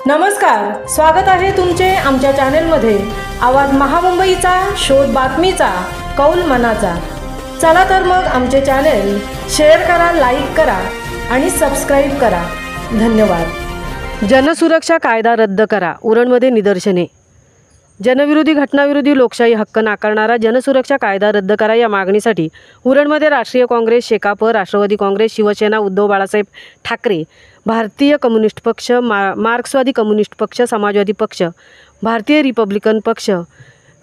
नमस्कार, स्वागत आहे तुमचे आमच्या चॅनेलमध्ये। आवाज महामुंबईचा, शोध बातमीचा, कौल मनाचा। चला तर मग आमचे चॅनेल शेअर करा, लाईक करा आणि सबस्क्राइब करा। धन्यवाद। जनसुरक्षा कायदा रद्द करा, उरणमध्ये निदर्शने। जनविरोधी घटनाविरोधी लोकशाही हक्क नाकारणारा जनसुरक्षा कायदा रद्द करा या मागणीसाठी उरणमध्ये राष्ट्रीय काँग्रेस, शेकाप, राष्ट्रवादी काँग्रेस, शिवसेना, उद्धव बाळासाहेब ठाकरे, भारतीय कम्युनिस्ट पक्ष, मार्क्सवादी कम्युनिस्ट पक्ष, समाजवादी पक्ष, भारतीय रिपब्लिकन पक्ष,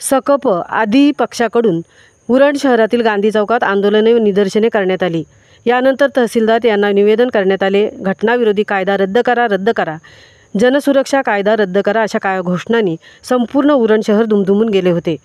सकप आदी पक्षाकडून उरण शहरातील गांधी चौकात आंदोलने व निदर्शने करण्यात आली। यानंतर तहसीलदार यांना निवेदन करण्यात आले। घटनाविरोधी कायदा रद्द करा, रद्द करा, जनसुरक्षा कायदा रद्द करा अशा घोषणांनी संपूर्ण उरण शहर दुमदुमून गेले होते।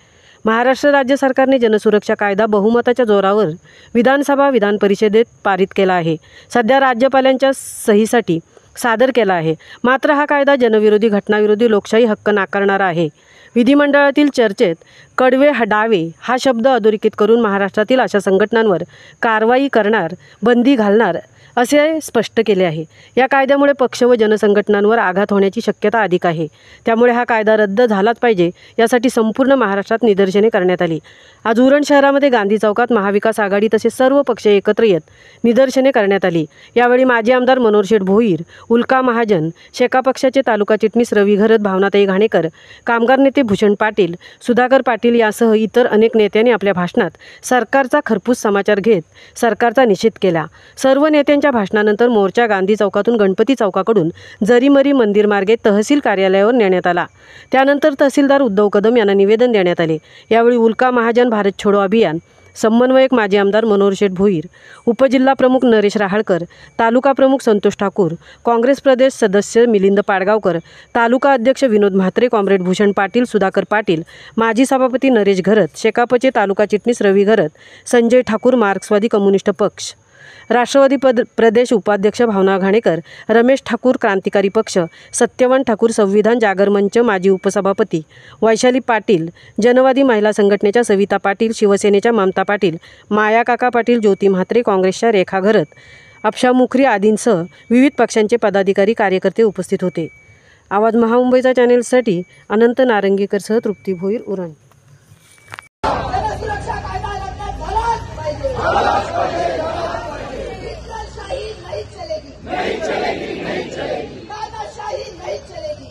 महाराष्ट्र राज्य सरकारने जनसुरक्षा कायदा बहुमताच्या जोरावर विधानसभा विधान परिषदेत पारित केला आहे। सध्या राज्यपालांच्या सहीसाठी सादर केला आहे। मात्र हा कायदा जनविरोधी घटनाविरोधी लोकशाही हक्क नाकारणारा आहे। विधिमंडळातील चर्चेत कडवे डावे हा शब्द अधोरेखित करून महाराष्ट्रातील अशा संघटनांवर कारवाई करणार, बंदी घालणार असे स्पष्ट केले आहे। या कायद्यामुळे पक्ष व जनसंघटनांवर आघात होण्याची शक्यता अधिक आहे। त्यामुळे हा कायदा रद्द झालाच पाहिजे यासाठी संपूर्ण महाराष्ट्रात निदर्शने करण्यात आली। आज उरण शहरामध्ये गांधी चौकात महाविकास आघाडी तसेच सर्व पक्ष एकत्र येत निदर्शने करण्यात आली। यावेळी माजी आमदार मनोहर शेठ भोईर, उल्का महाजन, शेका पक्षाचे तालुका चिटणीस रवी घरत, भावनाताई घाणेकर, कामगार नेते भूषण पाटील, सुधाकर पाटील यासह इतर अनेक नेत्यांनी आपल्या भाषणात सरकारचा खरपूस समाचार घेत सरकारचा निषेध केला। सर्व नेत्यांच्या भाषणानंतर मोर्चा गांधी चौकातून गणपती चौकाकडून जरीमरी मंदिर मार्गे तहसील कार्यालयावर नेण्यात आला। त्यानंतर तहसीलदार उद्धव कदम यांना निवेदन देण्यात आले। यावेळी उल्का महाजन, भारत छोडो अभियान समन्वयक माजी आमदार मनोहर शेठ भोईर, उपजिल्हा प्रमुख नरेश राहळकर, तालुका प्रमुख संतोष ठाकूर, काँग्रेस प्रदेश सदस्य मिलिंद पाडगावकर, तालुका अध्यक्ष विनोद म्हात्रे, कॉम्रेड भूषण पाटील, सुधाकर पाटील, माजी सभापती नरेश घरत, शेकापचे तालुका चिटणीस रवी घरत, संजय ठाकूर, मार्क्सवादी कम्युनिस्ट पक्ष, राष्ट्रवादी प्रदेश उपाध्यक्ष भावना घाणेकर, रमेश ठाकूर, क्रांतिकारी पक्ष, सत्यवान ठाकूर, संविधान जागर मंच माजी उपसभापती वैशाली पाटील, जनवादी महिला संघटनेच्या सविता पाटील, शिवसेनेच्या ममता पाटील, माया काका पाटील, ज्योती म्हात्रे, काँग्रेसच्या रेखा घरत, अपशा मुखरी आदींसह विविध पक्षांचे पदाधिकारी कार्यकर्ते उपस्थित होते। आवाज महामुंबईचा चॅनेलसाठी अनंत नारंगीकरसह तृप्ती भोईर, उरण।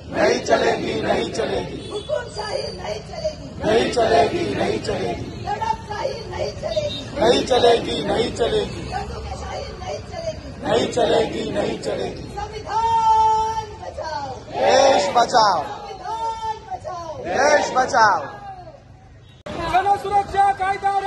नहीं चलेगी, नहीं चलेगी, हुकुमशाही नहीं चलेगी, नहीं चलेगी, नहीं चलेगी, लड़कशाही नहीं चलेगी, नहीं चलेगी, नहीं चलेगी, बंदूकशाही नहीं चलेगी, नहीं चलेगी, नहीं चलेगी। संविधान बचाओ, देश बचाओ, संविधान बचाओ, देश बचाओ। जनसुरक्षा कायदा